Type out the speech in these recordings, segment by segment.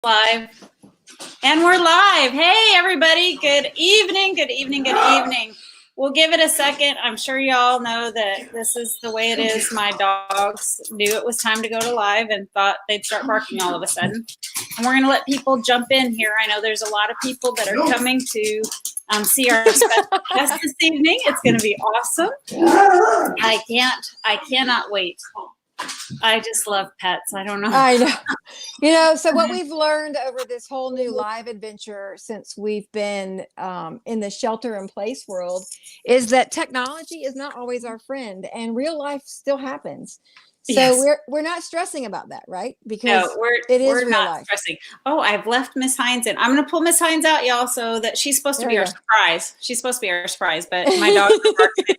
Live. And we're live. Hey, everybody. Good evening. Good evening. Good evening. We'll give it a second. I'm sure y'all know that this is the way it is. My dogs knew it was time to go to live and thought they'd start barking all of a sudden. And we're going to let people jump in here. I know there's a lot of people that are coming to see our special guest this evening. It's going to be awesome. I cannot wait. I just love pets. I don't know. I know. So what we've learned over this whole new live adventure since we've been in the shelter in place world is that technology is not always our friend and real life still happens. So yes. we're not stressing about that, right? Because we're not stressing. Oh, I've left Miss Hines in. I'm going to pull Miss Hines out, y'all, so that she's supposed to be our surprise. She's supposed to be our surprise, but my dog is barking ahead.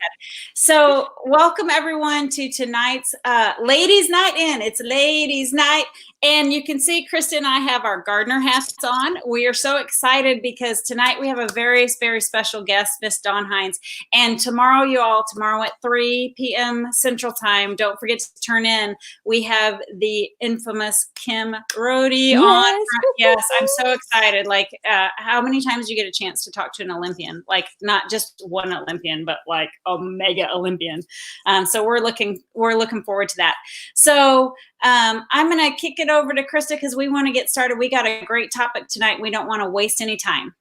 So welcome everyone to tonight's Ladies Night In. It's Ladies Night. And you can see Krista and I have our gardener hats on. We are so excited because tonight we have a very, very special guest, Miss Dawn Hines. And tomorrow at 3 p.m. Central Time, don't forget to turn in. We have the infamous Kim Rohde on. Yes, I'm so excited. Like, how many times do you get a chance to talk to an Olympian? Like, not just one Olympian, but like a mega Olympian. So we're looking forward to that. So I'm going to kick it over to Krista because we want to get started. We got a great topic tonight. We don't want to waste any time.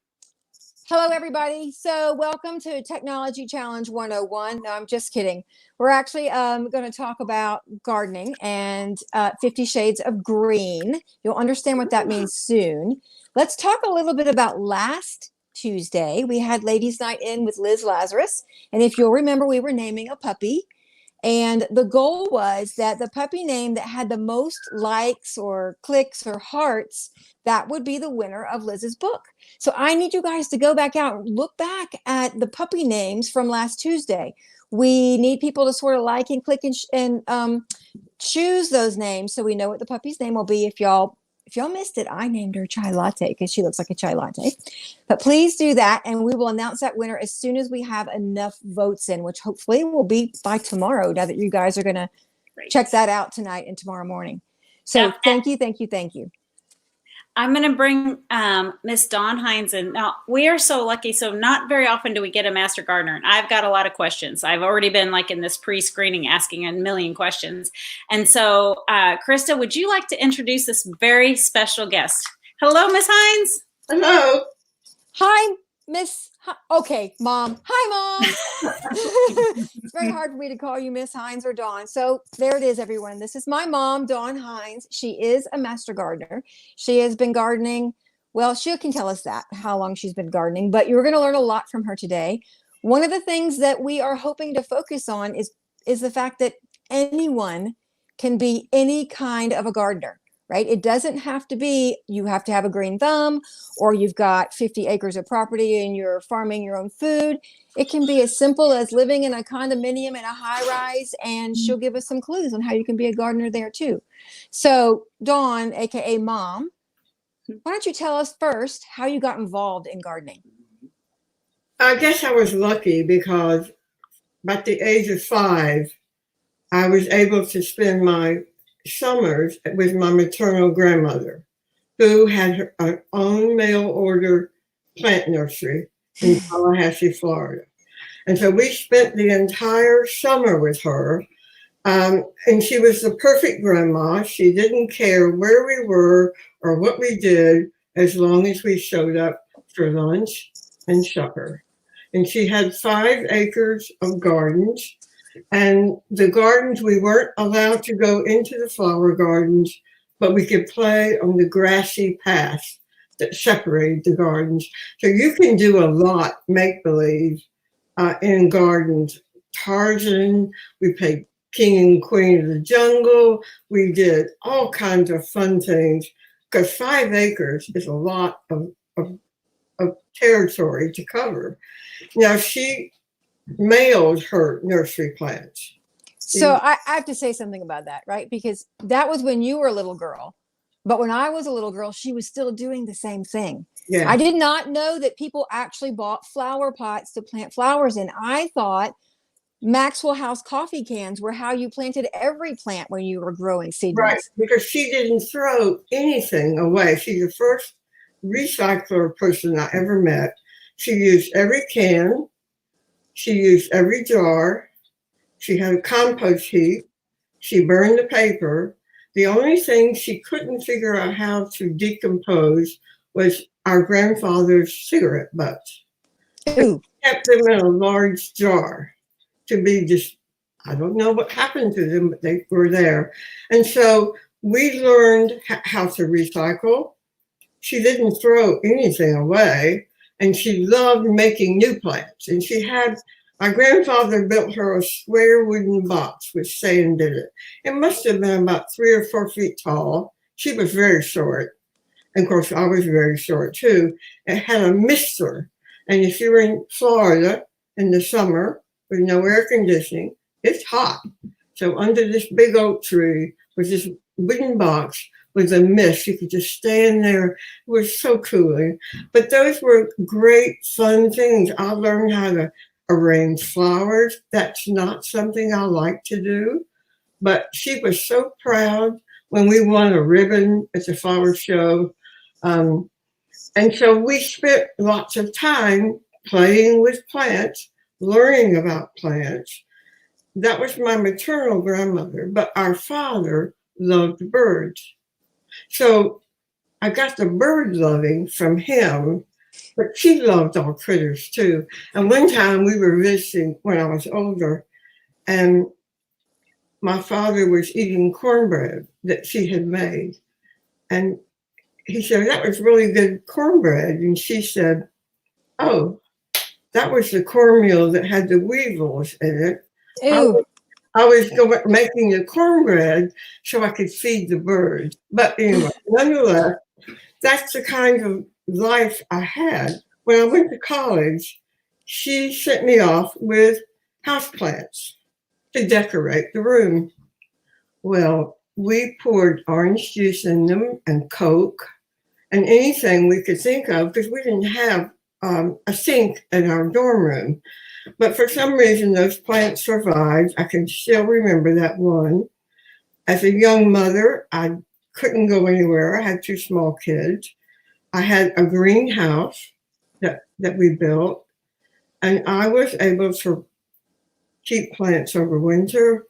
Hello, everybody. So welcome to Technology Challenge 101. No, I'm just kidding. We're actually going to talk about gardening and 50 Shades of Green. You'll understand what that means soon. Let's talk a little bit about last Tuesday. We had Ladies Night In with Liz Lazarus. And if you'll remember, we were naming a puppy. And the goal was that the puppy name that had the most likes or clicks or hearts, that would be the winner of Liz's book. So I need you guys to go back out and look back at the puppy names from last Tuesday. We need people to sort of like and click and choose those names so we know what the puppy's name will be. If y'all missed it, I named her Chai Latte because she looks like a chai latte. But please do that, and we will announce that winner as soon as we have enough votes in, which hopefully will be by tomorrow, now that you guys are going to check that out tonight and tomorrow morning. So thank you. I'm going to bring Miss Dawn Hines in. Now, we are so lucky. So not very often do we get a master gardener. And I've got a lot of questions. I've already been like in this pre-screening asking a million questions. And so, Krista, would you like to introduce this very special guest? Hello, Miss Hines. Hello. Hi, Miss. Okay, Mom. Hi, Mom. It's very hard for me to call you Miss Hines or Dawn. So there it is, everyone. This is my mom, Dawn Hines. She is a master gardener. She has been gardening. Well, she can tell us that, how long she's been gardening, but you're going to learn a lot from her today. One of the things that we are hoping to focus on is the fact that anyone can be any kind of a gardener. Right? It doesn't have to be, you have to have a green thumb or you've got 50 acres of property and you're farming your own food. It can be as simple as living in a condominium in a high rise, and she'll give us some clues on how you can be a gardener there too. So Dawn, AKA Mom, why don't you tell us first how you got involved in gardening? I guess I was lucky because at the age of 5, I was able to spend my summers with my maternal grandmother, who had her own mail order plant nursery in Tallahassee, Florida. And so we spent the entire summer with her. And she was the perfect grandma. She didn't care where we were or what we did as long as we showed up for lunch and supper. And she had 5 acres of gardens. And the gardens, we weren't allowed to go into the flower gardens, but we could play on the grassy path that separated the gardens. So you can do a lot, make-believe, in gardens. Tarzan, we played King and Queen of the Jungle. We did all kinds of fun things because 5 acres is a lot of territory to cover. Now, she mailed her nursery plants. So I have to say something about that, right? Because that was when you were a little girl. But when I was a little girl, she was still doing the same thing. Yeah. I did not know that people actually bought flower pots to plant flowers in. I thought Maxwell House coffee cans were how you planted every plant when you were growing Right, seedlings. because she didn't throw anything away. She's the first recycler person I ever met. She used every can. She used every jar. She had a compost heap. She burned the paper. The only thing she couldn't figure out how to decompose was our grandfather's cigarette butts. Ooh. She kept them in a large jar to be just, I don't know what happened to them, but they were there. And so we learned how to recycle. She didn't throw anything away, and she loved making new plants. And my grandfather built her a square wooden box with sand in it. It must have been about 3 or 4 feet tall. She was very short. And of course, I was very short too. It had a mister. And if you were in Florida in the summer with no air conditioning, it's hot. So under this big oak tree was this wooden box with a mist. You could just stand there. It was so cooling. But those were great, fun things. I learned how to arrange flowers. That's not something I like to do. But she was so proud when we won a ribbon at the flower show. And so we spent lots of time playing with plants, learning about plants. That was my maternal grandmother, but our father loved birds. So I got the bird loving from him, but she loved all critters too. And one time we were visiting when I was older, and my father was eating cornbread that she had made. And he said, "That was really good cornbread." And she said, "Oh, that was the cornmeal that had the weevils in it." Ew. I was making the cornbread so I could feed the birds. But anyway, nonetheless, that's the kind of life I had. When I went to college, she sent me off with houseplants to decorate the room. Well, we poured orange juice in them and Coke and anything we could think of because we didn't have a sink in our dorm room. But for some reason, those plants survived. I can still remember that one. As a young mother, I couldn't go anywhere. I had 2 small kids. I had a greenhouse that we built, and I was able to keep plants over winter.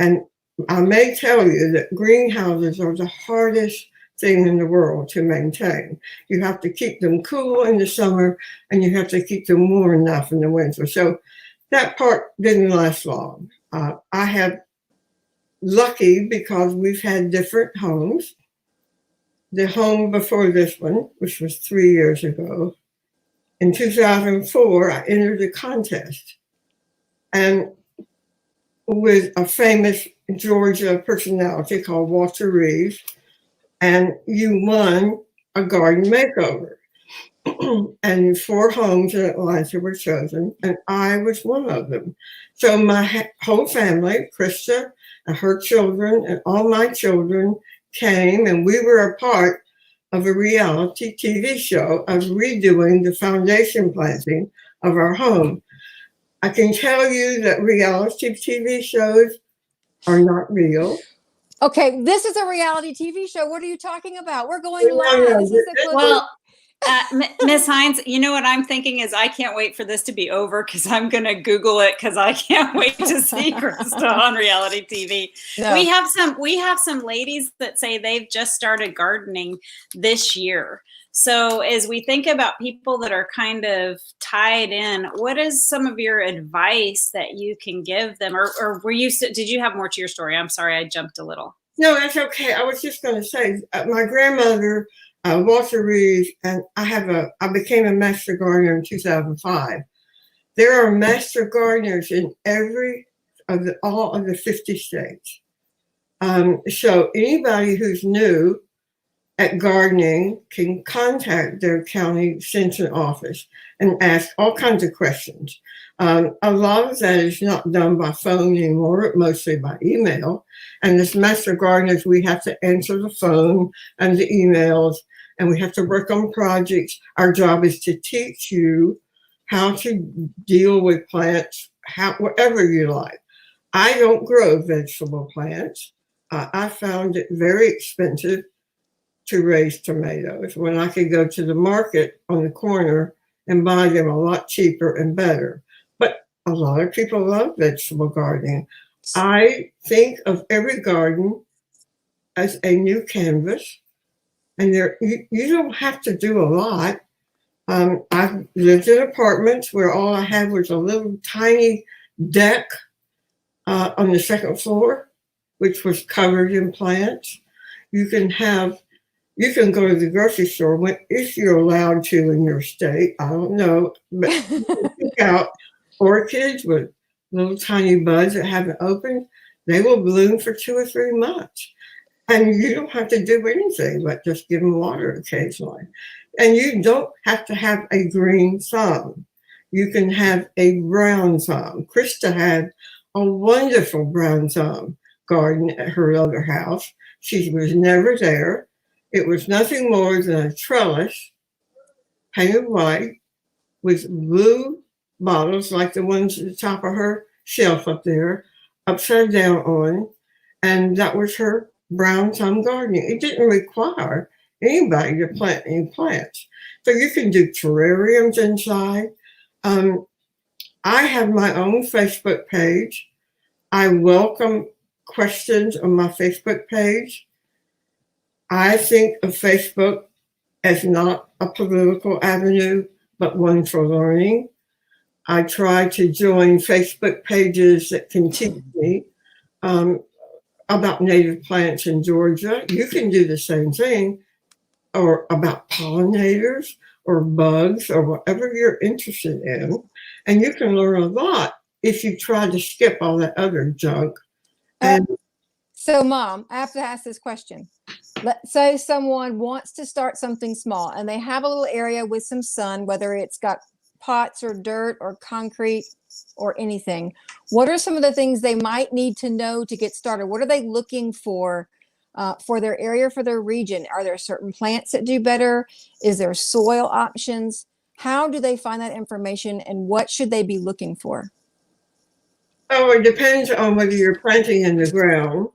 And I may tell you that greenhouses are the hardest thing in the world to maintain. You have to keep them cool in the summer, and you have to keep them warm enough in the winter. So that part didn't last long. I have lucky because we've had different homes. The home before this one, which was 3 years ago, in 2004, I entered a contest, and with a famous Georgia personality called Walter Reeves, and you won a garden makeover. And 4 homes in Atlanta were chosen, and I was one of them. So my whole family, Krista and her children and all my children came, and we were a part of a reality TV show of redoing the foundation planting of our home. I can tell you that reality TV shows are not real. Okay, this is a reality TV show. What are you talking about? We're going live. This is a Well, Miss Hines, you know what I'm thinking is I can't wait for this to be over because I'm going to Google it because I can't wait to see Krista on reality TV. No. We have some ladies that say they've just started gardening this year. So as we think about people that are kind of tied in, what is some of your advice that you can give them? Or did you have more to your story? I'm sorry, I jumped a little. No, that's okay. I was just going to say, my grandmother, Walter Reeves, and I became a master gardener in 2005. There are master gardeners in all of the 50 states. So anybody who's new at gardening can contact their county extension office and ask all kinds of questions. A lot of that is not done by phone anymore, mostly by email. And as master gardeners, we have to answer the phone and the emails, and we have to work on projects. Our job is to teach you how to deal with plants, whatever you like. I don't grow vegetable plants. I found it very expensive to raise tomatoes when I could go to the market on the corner and buy them a lot cheaper and better. But a lot of people love vegetable gardening. I think of every garden as a new canvas, and you don't have to do a lot. I've lived in apartments where all I had was a little tiny deck on the second floor, which was covered in plants. You can go to the grocery store if you're allowed to in your state. I don't know, but pick out orchids with little tiny buds that haven't opened. They will bloom for 2 or 3 months. And you don't have to do anything but just give them water occasionally. And you don't have to have a green thumb. You can have a brown thumb. Krista had a wonderful brown thumb garden at her other house. She was never there. It was nothing more than a trellis painted white with blue bottles like the ones at the top of her shelf up there, upside down on. And that was her brown thumb gardening. It didn't require anybody to plant any plants. So you can do terrariums inside. I have my own Facebook page. I welcome questions on my Facebook page. I think of Facebook as not a political avenue, but one for learning. I try to join Facebook pages that can teach me about native plants in Georgia. You can do the same thing, or about pollinators or bugs or whatever you're interested in. And you can learn a lot if you try to skip all that other junk. And so, Mom, I have to ask this question. Let's say someone wants to start something small and they have a little area with some sun, whether it's got pots or dirt or concrete or anything. What are some of the things they might need to know to get started? What are they looking for their area, for their region? Are there certain plants that do better? Is there soil options? How do they find that information, and what should they be looking for? Oh, it depends on whether you're planting in the ground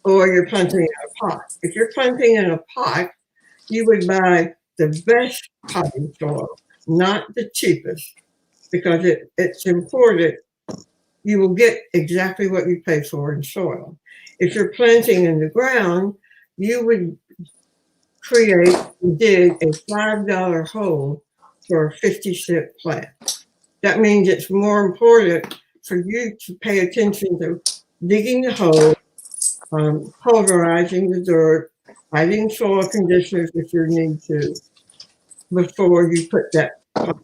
or you're planting in a pot. If you're planting in a pot, you would buy the best potting soil, not the cheapest, because it's imported. You will get exactly what you pay for in soil. If you're planting in the ground, you would dig a $5 hole for a 50-cent plant. That means it's more important for you to pay attention to digging the hole, pulverizing the dirt, adding soil conditioners if you need to, before you put that plant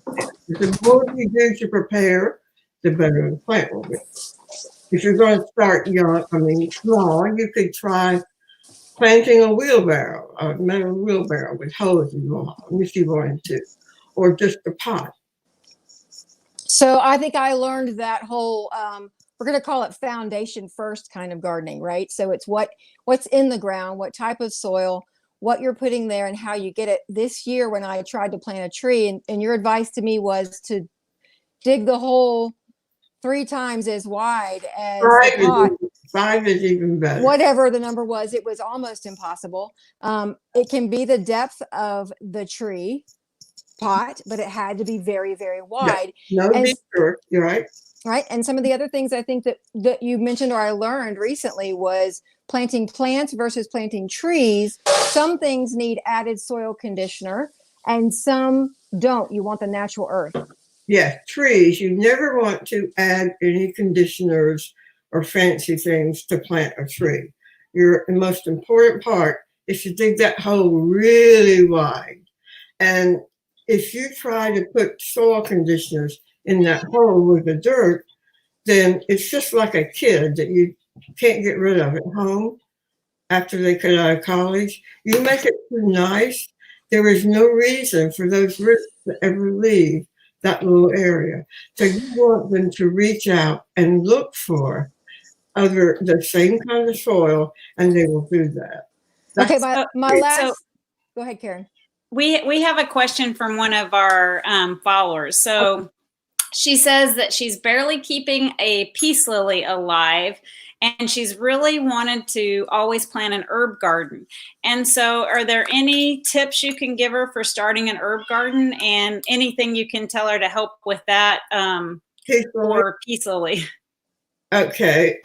in. The more you do to prepare, the better the plant will be. If you're going to start small, you could try planting a metal wheelbarrow with holes in the bottom if you wanted to, or just a pot. So I think I learned that whole, we're going to call it foundation first kind of gardening, right? So it's what's in the ground, what type of soil, what you're putting there, and how you get it. This year when I tried to plant a tree, and your advice to me was to dig the hole 3 times as wide as the pot. 5 is even better. Whatever the number was, it was almost impossible. It can be the depth of the tree pot, but it had to be very, very wide. Yeah. No deeper. You're right. Right. And some of the other things I think that you mentioned or I learned recently was planting plants versus planting trees. Some things need added soil conditioner and some don't. You want the natural earth. Yes, trees. You never want to add any conditioners or fancy things to plant a tree. The most important part is to dig that hole really wide. And if you try to put soil conditioners in that hole with the dirt, then it's just like a kid that you can't get rid of at home after they get out of college. You make it too nice, there is no reason for those roots to ever leave that little area. So you want them to reach out and look for the same kind of soil, and they will do that. Okay, my last. Go ahead, Karen. We have a question from one of our followers. So she says that she's barely keeping a peace lily alive, and she's really wanted to always plant an herb garden. And so are there any tips you can give her for starting an herb garden, and anything you can tell her to help with that for peace lily? Okay.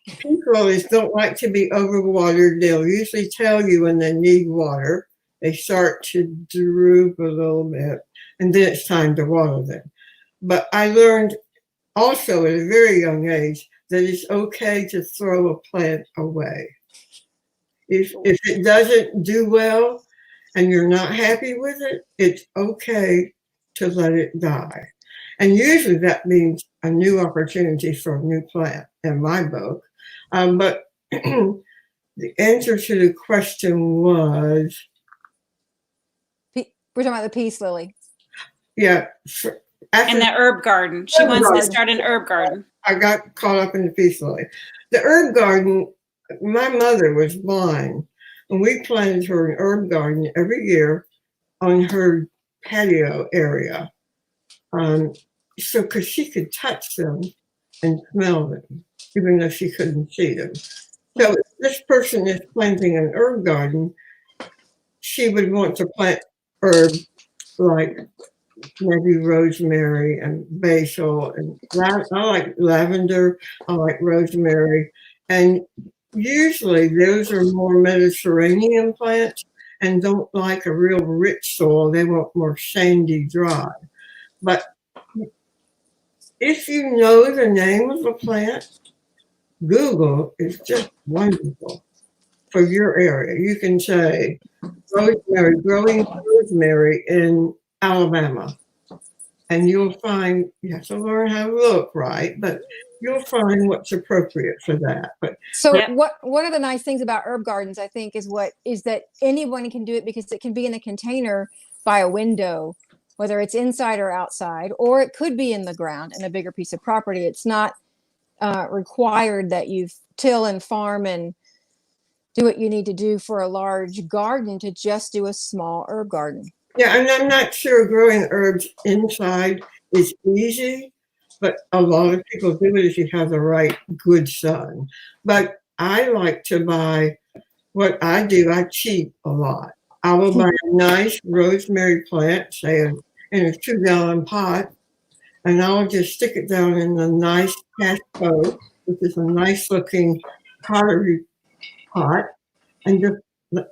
Peace lilies don't like to be overwatered. They'll usually tell you when they need water. They start to droop a little bit, and then it's time to water them. But I learned also at a very young age that it's okay to throw a plant away. If it doesn't do well and you're not happy with it, it's okay to let it die. And usually that means a new opportunity for a new plant in my book. But the answer to the question was... We're talking about the peace lily. Yeah. And the herb garden. She wants to start an herb garden. I got caught up in the peace lily. The herb garden, my mother was blind, and we planted her an herb garden every year on her patio area. So, because she could touch them and smell them, even though she couldn't see them. So, if this person is planting an herb garden, she would want to plant herbs like maybe rosemary and basil, and I like lavender, I like rosemary, and usually those are more Mediterranean plants and don't like a real rich soil. They want more sandy, dry. But if you know the name of a plant, Google is just wonderful for your area. You can say rosemary, growing rosemary in Alabama, and you'll find, you have to learn how to look right, but you'll find what's appropriate for that. But so one of the nice things about herb gardens, I think, is that anyone can do it, because it can be in a container by a window, whether it's inside or outside, or it could be in the ground in a bigger piece of property. It's not required that you till and farm and do what you need to do for a large garden to just do a small herb garden. yeah, and I'm not sure growing herbs inside is easy, but a lot of people do it if you have the right good sun. But I like to buy, what I do, I cheat a lot. I will buy a nice rosemary plant, say in a 2-gallon pot, and I'll just stick it down in a nice cash pot, which is a nice looking pottery pot, and just,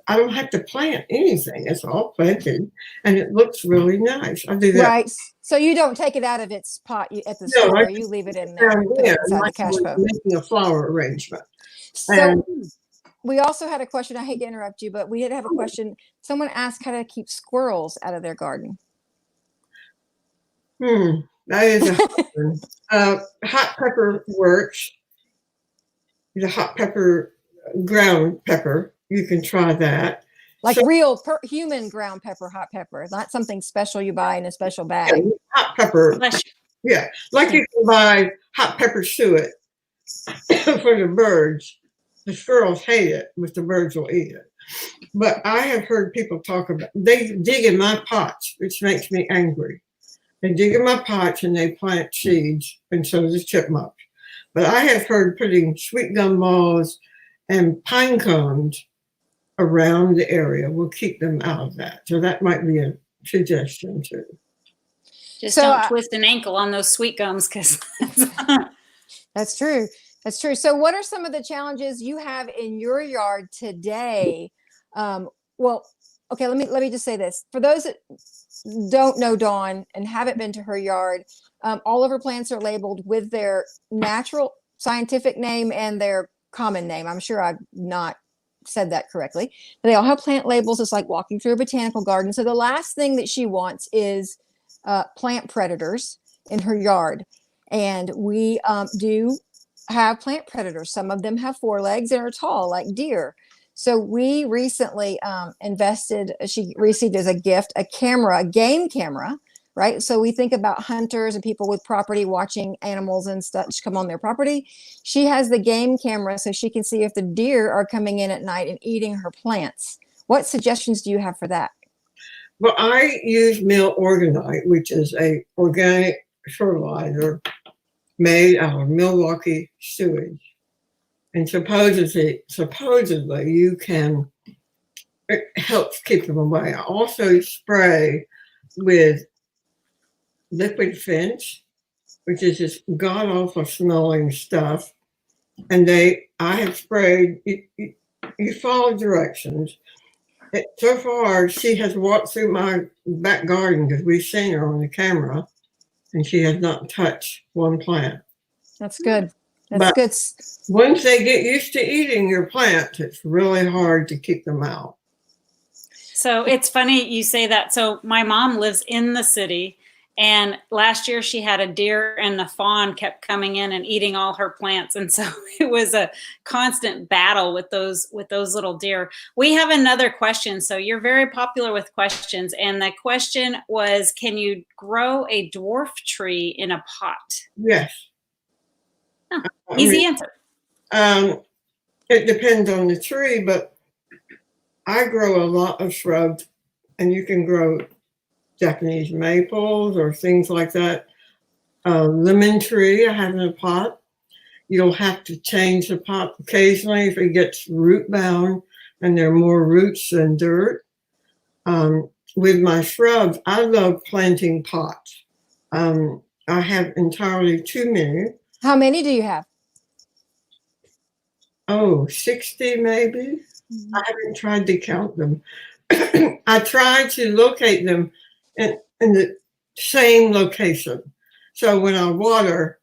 I don't have to plant anything. It's all planted, and it looks really nice. I do that. Right. So you don't take it out of its pot at the store. You leave it in there, put it inside the cash pot. Making a flower arrangement. So we also had a question. I hate to interrupt you, but we did have a question. Someone asked how to keep squirrels out of their garden. That is a hard one. Hot pepper works. The hot pepper, ground pepper, you can try that. Like real human ground pepper, hot pepper, not something special you buy in a special bag. Yeah, hot pepper. Yeah, like you can buy hot pepper suet for the birds. The squirrels hate it, but the birds will eat it. But I have heard people talk about, they dig in my pots, which makes me angry. They dig in my pots and they plant seeds, and so does chipmunks. But I have heard putting sweet gum balls and pine cones around the area will keep them out of that. So that might be a suggestion too. Just don't twist an ankle on those sweet gums, because that's true. That's true. So what are some of the challenges you have in your yard today? Well, okay, let me just say this. For those that don't know Dawn and haven't been to her yard, all of her plants are labeled with their natural scientific name and their common name. I'm sure I've not said that correctly. But they all have plant labels. It's like walking through a botanical garden. So the last thing that she wants is plant predators in her yard. And we do have plant predators. Some of them have 4 legs and are tall, like deer. So we recently she received as a gift a game camera, right? So we think about hunters and people with property watching animals and such come on their property. She has the game camera so she can see if the deer are coming in at night and eating her plants. What suggestions do you have for that? Well, I use meal organite, which is a organic fertilizer made out of Milwaukee sewage. And supposedly you can, it helps keep them away. I also spray with liquid finch, which is this god awful smelling stuff. And I have sprayed, you follow directions. So far, she has walked through my back garden because we've seen her on the camera, and she has not touched one plant. That's good. That's good. Once they get used to eating your plants, it's really hard to keep them out. So it's funny you say that. So my mom lives in the city, and last year she had a deer, and the fawn kept coming in and eating all her plants. And so it was a constant battle with those little deer. We have another question. So you're very popular with questions. And the question was, can you grow a dwarf tree in a pot? Yes. Oh, easy answer. It depends on the tree, but I grow a lot of shrubs, and you can grow Japanese maples or things like that. Lemon tree I have in a pot. You'll have to change the pot occasionally if it gets root bound and there are more roots than dirt. With my shrubs, I love planting pots. I have entirely too many. How many do you have? 60 maybe. I haven't tried to count them. I try to locate them in the same location. So when I water,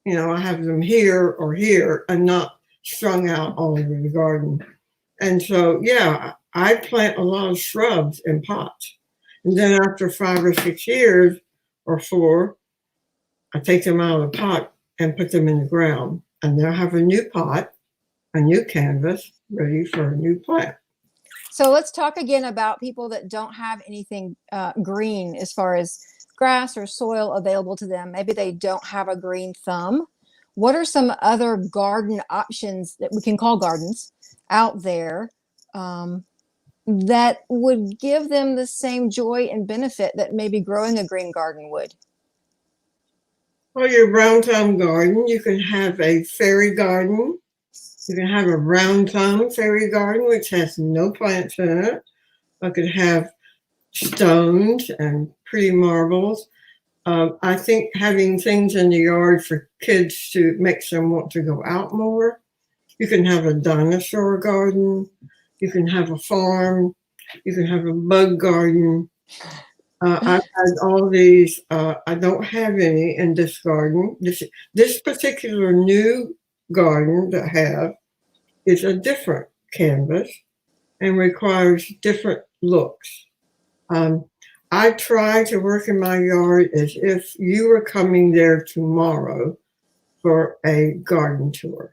I have them here or here and not strung out all over the garden. And so, yeah, I plant a lot of shrubs in pots. And then after 5 or 6 years or 4, I take them out of the pot and put them in the ground. And they'll have a new pot, a new canvas, ready for a new plant. So let's talk again about people that don't have anything green as far as grass or soil available to them. Maybe they don't have a green thumb. What are some other garden options that we can call gardens out there that would give them the same joy and benefit that maybe growing a green garden would? Well, your brown thumb garden, you can have a fairy garden. You can have a brown thumb fairy garden, which has no plants in it. I could have stones and pretty marbles. I think having things in the yard for kids to make them want to go out more. You can have a dinosaur garden. You can have a farm. You can have a bug garden. I've had all these. I don't have any in this garden. This particular new garden that I have is a different canvas and requires different looks. I try to work in my yard as if you were coming there tomorrow for a garden tour.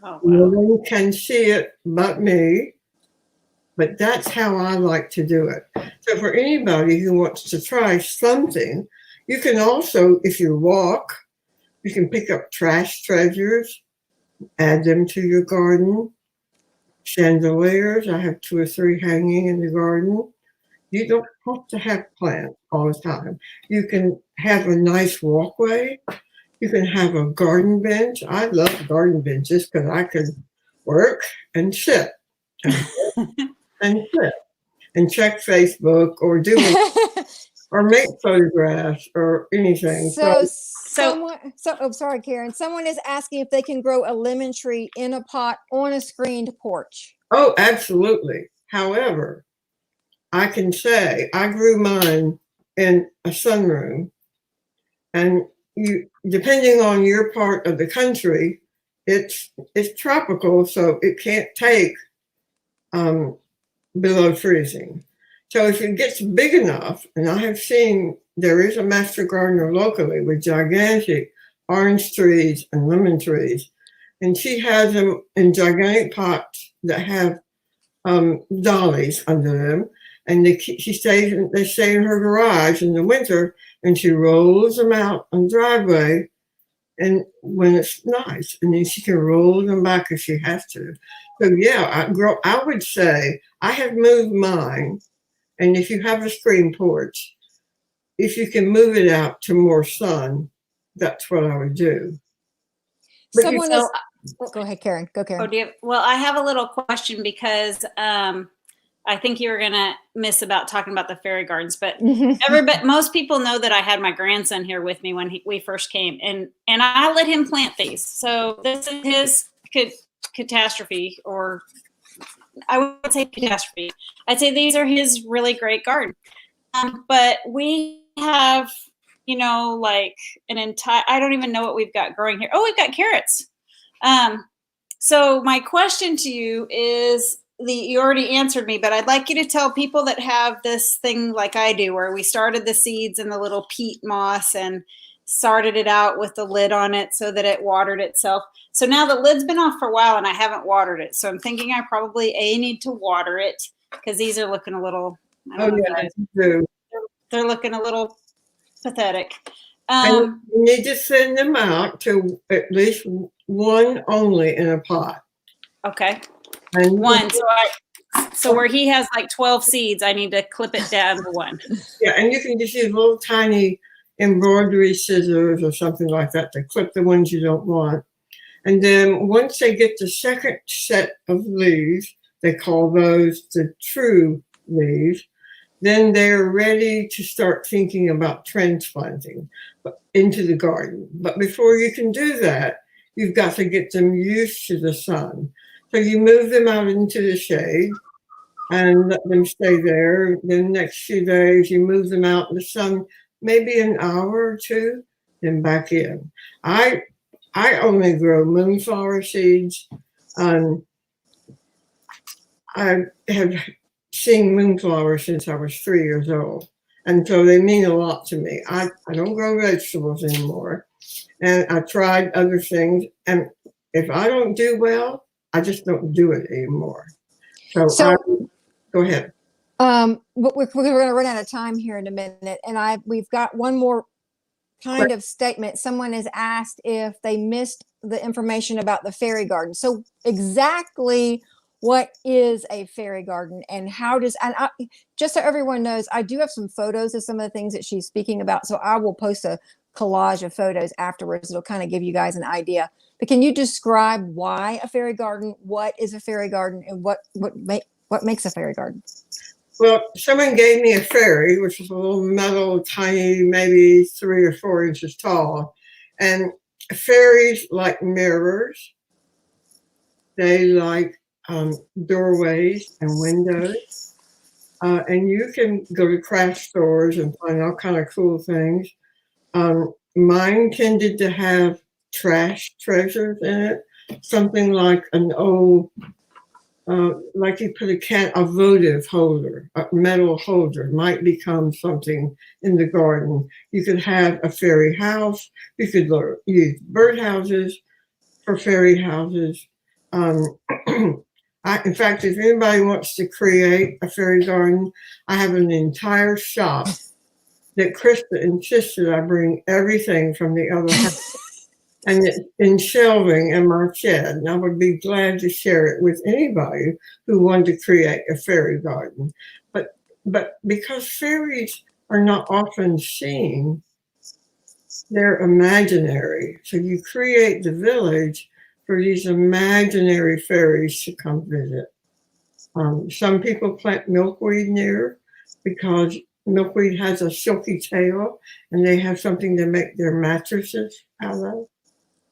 Oh, wow. No one can see it but me, but that's how I like to do it. So for anybody who wants to try something, you can also, if you walk, you can pick up trash treasures, add them to your garden. Chandeliers, I have 2 or 3 hanging in the garden. You don't have to have plants all the time. You can have a nice walkway. You can have a garden bench. I love garden benches because I can work and sit and sit and check Facebook or do or make photographs or anything. Sorry, Karen. Someone is asking if they can grow a lemon tree in a pot on a screened porch. Oh, absolutely. However, I can say I grew mine in a sunroom, and depending on your part of the country, it's tropical, so it can't take below freezing. So if it gets big enough, and I have seen there is a master gardener locally with gigantic orange trees and lemon trees, and she has them in gigantic pots that have dollies under them, and they stay in her garage in the winter, and she rolls them out on the driveway, and when it's nice, and then she can roll them back if she has to. So yeah, I would say I have moved mine. And if you have a screen porch, if you can move it out to more sun, that's what I would do. But Someone is. Go ahead, Karen. Go, Karen. Well, I have a little question because I think you were gonna miss about talking about the fairy gardens, but most people know that I had my grandson here with me when we first came, and I let him plant these. So this is his catastrophe, or I would say catastrophe. I'd say these are his really great garden. But we have, like an entire, I don't even know what we've got growing here. Oh, we've got carrots. So my question to you is, you already answered me, but I'd like you to tell people that have this thing like I do, where we started the seeds in the little peat moss and started it out with the lid on it so that it watered itself. So now the lid's been off for a while and I haven't watered it. So I'm thinking I probably need to water it, because these are looking a little, they're looking a little pathetic. And you need to send them out to at least one only in a pot. Okay. And one. So where he has like 12 seeds, I need to clip it down to one. Yeah, and you can just use little tiny embroidery scissors or something like that to clip the ones you don't want. And then once they get the second set of leaves, they call those the true leaves, then they're ready to start thinking about transplanting into the garden. But before you can do that, you've got to get them used to the sun. So you move them out into the shade and let them stay there. Then the next few days, you move them out in the sun, maybe an hour or two, then back in. I only grow moonflower seeds. I have seen moonflowers since I was 3 years old. And so they mean a lot to me. I don't grow vegetables anymore. And I tried other things. And if I don't do well, I just don't do it anymore. So go ahead. We're going to run out of time here in a minute. And we've got one more kind of statement. Someone has asked if they missed the information about the fairy garden. So exactly what is a fairy garden, and how does, just so everyone knows, I do have some photos of some of the things that she's speaking about. So I will post a collage of photos afterwards. It'll kind of give you guys an idea. But can you describe why a fairy garden, what is a fairy garden, and what makes a fairy garden? Well, someone gave me a fairy, which is a little metal, tiny, maybe 3 or 4 inches tall. And fairies like mirrors. They like doorways and windows. And you can go to craft stores and find all kind of cool things. Mine tended to have trash treasures in it, something like an old, like you put a votive holder, a metal holder might become something in the garden. You could have a fairy house. You could use birdhouses for fairy houses. In fact, if anybody wants to create a fairy garden, I have an entire shop that Krista insisted I bring everything from the other house. And it's in shelving in my shed. And I would be glad to share it with anybody who wanted to create a fairy garden. But because fairies are not often seen, they're imaginary. So you create the village for these imaginary fairies to come visit. Some people plant milkweed near because milkweed has a silky tail and they have something to make their mattresses out of.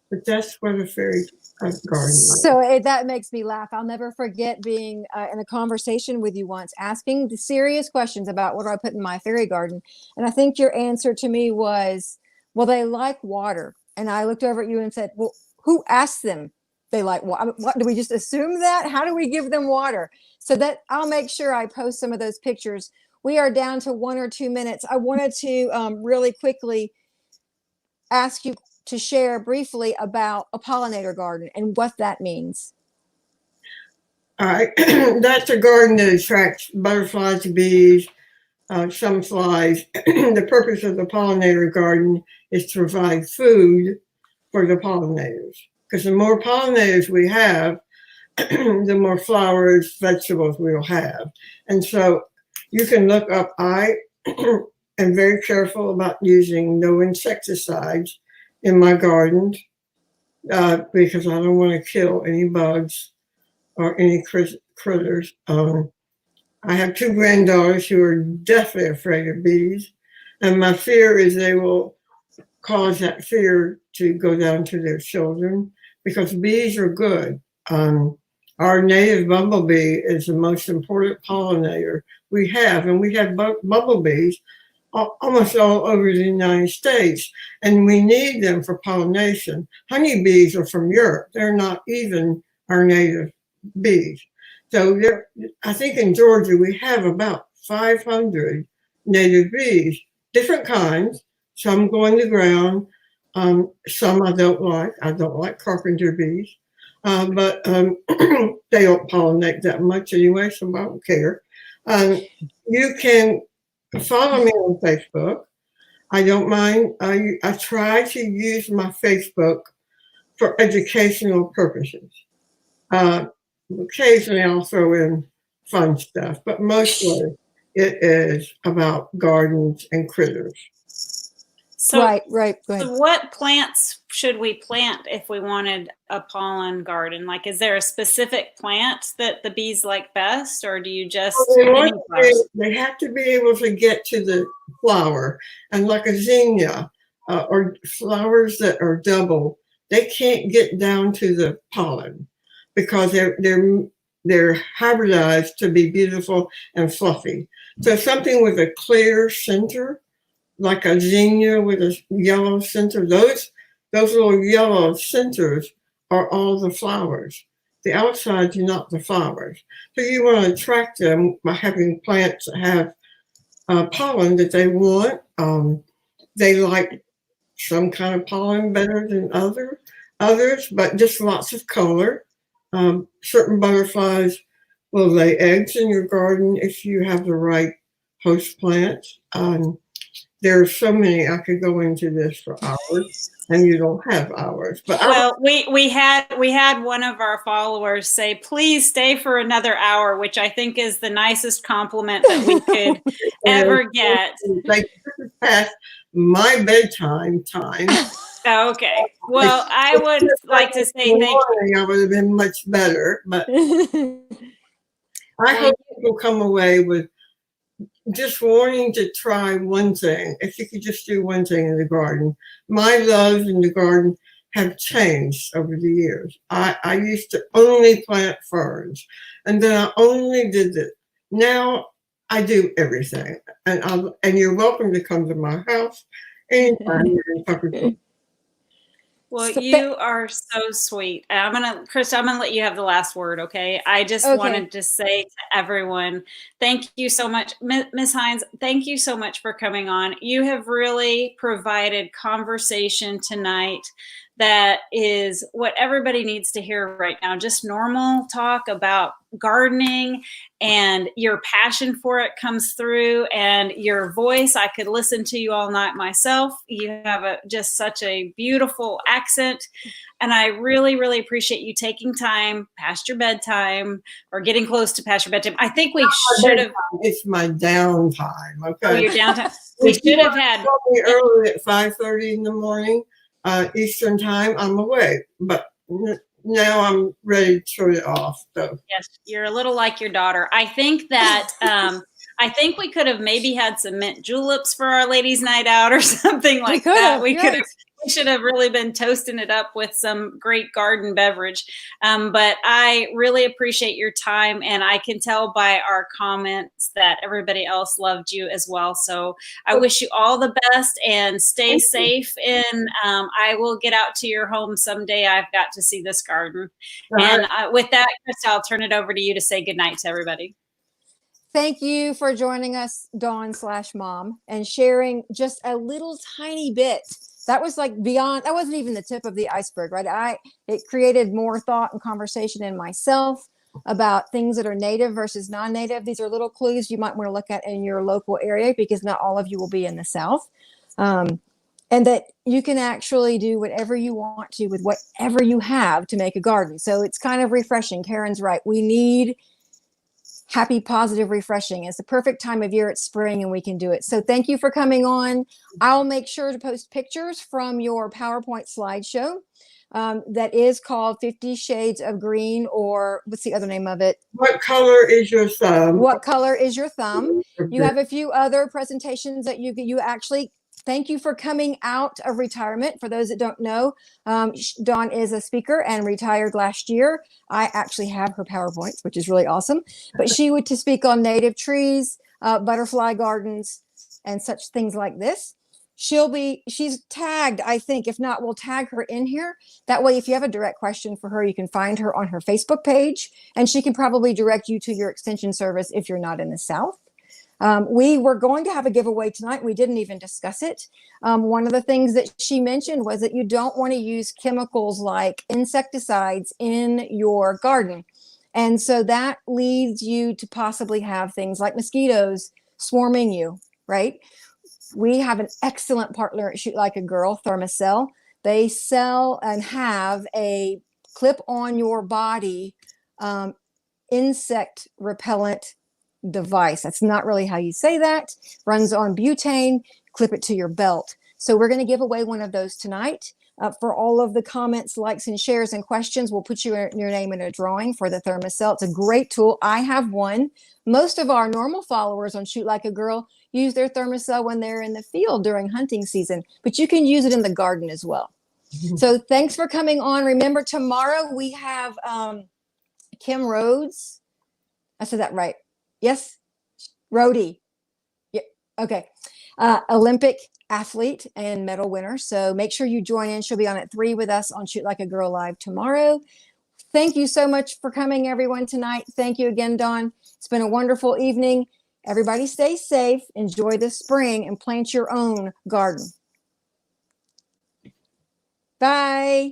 But that's what a fairy garden is. So that makes me laugh. I'll never forget being in a conversation with you once, asking the serious questions about what do I put in my fairy garden. And I think your answer to me was, well, they like water. And I looked over at you and said, well, who asked them they like water? What, do we just assume that? How do we give them water? So that I'll make sure I post some of those pictures. We are down to 1 or 2 minutes. I wanted to really quickly ask you to share briefly about a pollinator garden and what that means. All right. That's a garden that attracts butterflies, bees, some flies. The purpose of the pollinator garden is to provide food for the pollinators. Because the more pollinators we have, the more flowers, vegetables we'll have. And so you can look up, am very careful about using no insecticides in my garden because I don't want to kill any bugs or any critters. I have two granddaughters who are definitely afraid of bees, and my fear is they will cause that fear to go down to their children because bees are good. Our native bumblebee is the most important pollinator we have, and we have bumblebees almost all over the United States, and we need them for pollination. Honeybees are from Europe. They're not even our native bees. So I think in Georgia we have about 500 native bees, different kinds. Some go in the ground, some I don't like. I don't like carpenter bees. But they don't pollinate that much anyway, so I don't care. You can follow me on Facebook. I don't mind. I try to use my Facebook for educational purposes. Occasionally I'll throw in fun stuff, but mostly it is about gardens and critters. So, right. Go ahead. So what plants should we plant if we wanted a pollen garden? Like, is there a specific plant that the bees like best, or do you just they have to be able to get to the flower, and like a zinnia or flowers that are double, they can't get down to the pollen because they're hybridized to be beautiful and fluffy. So something with a clear center, like a zinnia with a yellow center, those little yellow centers are all the flowers. The outsides are not the flowers. So you want to attract them by having plants that have pollen that they want. They like some kind of pollen better than others, but just lots of color. Certain butterflies will lay eggs in your garden if you have the right host plants. There's so many. I could go into this for hours, and you don't have hours. But well, we had one of our followers say, "Please stay for another hour," which I think is the nicest compliment that we could ever get. Like, this is past my bedtime time. Okay. Well, I would like to say thank you. I would have been much better, but I hope people come away with just wanting to try one thing. If you could just do one thing in the garden. My loves in the garden have changed over the years. I used to only plant ferns, and then I only did it. Now I do everything, and you're welcome to come to my house anytime. Well, you are so sweet. Krista, I'm gonna let you have the last word, okay? I just wanted to say to everyone, thank you so much. Ms. Hines, thank you so much for coming on. You have really provided conversation tonight that is what everybody needs to hear right now. Just normal talk about gardening, and your passion for it comes through, and your voice. I could listen to you all night myself. You have just such a beautiful accent, and I really, really appreciate you taking time past your bedtime or getting close to past your bedtime. I think we should have. It's my downtime. Okay. Oh, your downtime. We should have had early at 5:30 in the morning. Eastern time, I'm awake, but now I'm ready to turn it off. So. Yes, you're a little like your daughter. I think that I think we could have maybe had some mint juleps for our ladies' night out or something like that. We should have really been toasting it up with some great garden beverage. But I really appreciate your time, and I can tell by our comments that everybody else loved you as well. So I wish you all the best and stay safe. And I will get out to your home someday. I've got to see this garden. And with that, Krista, I'll turn it over to you to say goodnight to everybody. Thank you for joining us, Dawn/Mom, and sharing just a little tiny bit. That was like beyond, that wasn't even the tip of the iceberg, right? It created more thought and conversation in myself about things that are native versus non-native. These are little clues you might want to look at in your local area, because not all of you will be in the South. And that you can actually do whatever you want to with whatever you have to make a garden. So it's kind of refreshing. Karen's right. We need happy, positive, refreshing. It's the perfect time of year. It's spring and we can do it. So thank you for coming on. I'll make sure to post pictures from your PowerPoint slideshow. That is called 50 Shades of Green, or what's the other name of it? What color is your thumb? What color is your thumb? You have a few other presentations that you actually, thank you for coming out of retirement. For those that don't know, Dawn is a speaker and retired last year. I actually have her PowerPoints, which is really awesome. But she would to speak on native trees, butterfly gardens, and such things like this. She's tagged, I think. If not, we'll tag her in here. That way, if you have a direct question for her, you can find her on her Facebook page, and she can probably direct you to your extension service if you're not in the South. We were going to have a giveaway tonight. We didn't even discuss it. One of the things that she mentioned was that you don't want to use chemicals like insecticides in your garden. And so that leads you to possibly have things like mosquitoes swarming you, right? We have an excellent partner at Shoot Like a Girl, Thermacell. They sell and have a clip on your body insect repellent device. That's not really how you say that. Runs on butane. Clip it to your belt. So we're going to give away one of those tonight. For all of the comments, likes, and shares and questions, we'll put your name in a drawing for the Thermacell. It's a great tool. I have one. Most of our normal followers on Shoot Like a Girl use their Thermacell when they're in the field during hunting season, but you can use it in the garden as well. So thanks for coming on. Remember, tomorrow we have Kim Rhodes. I said that right. Yes? Rhodey. Yeah. Okay. Olympic athlete and medal winner. So make sure you join in. She'll be on at 3 with us on Shoot Like a Girl Live tomorrow. Thank you so much for coming, everyone, tonight. Thank you again, Dawn. It's been a wonderful evening. Everybody stay safe, enjoy the spring, and plant your own garden. Bye.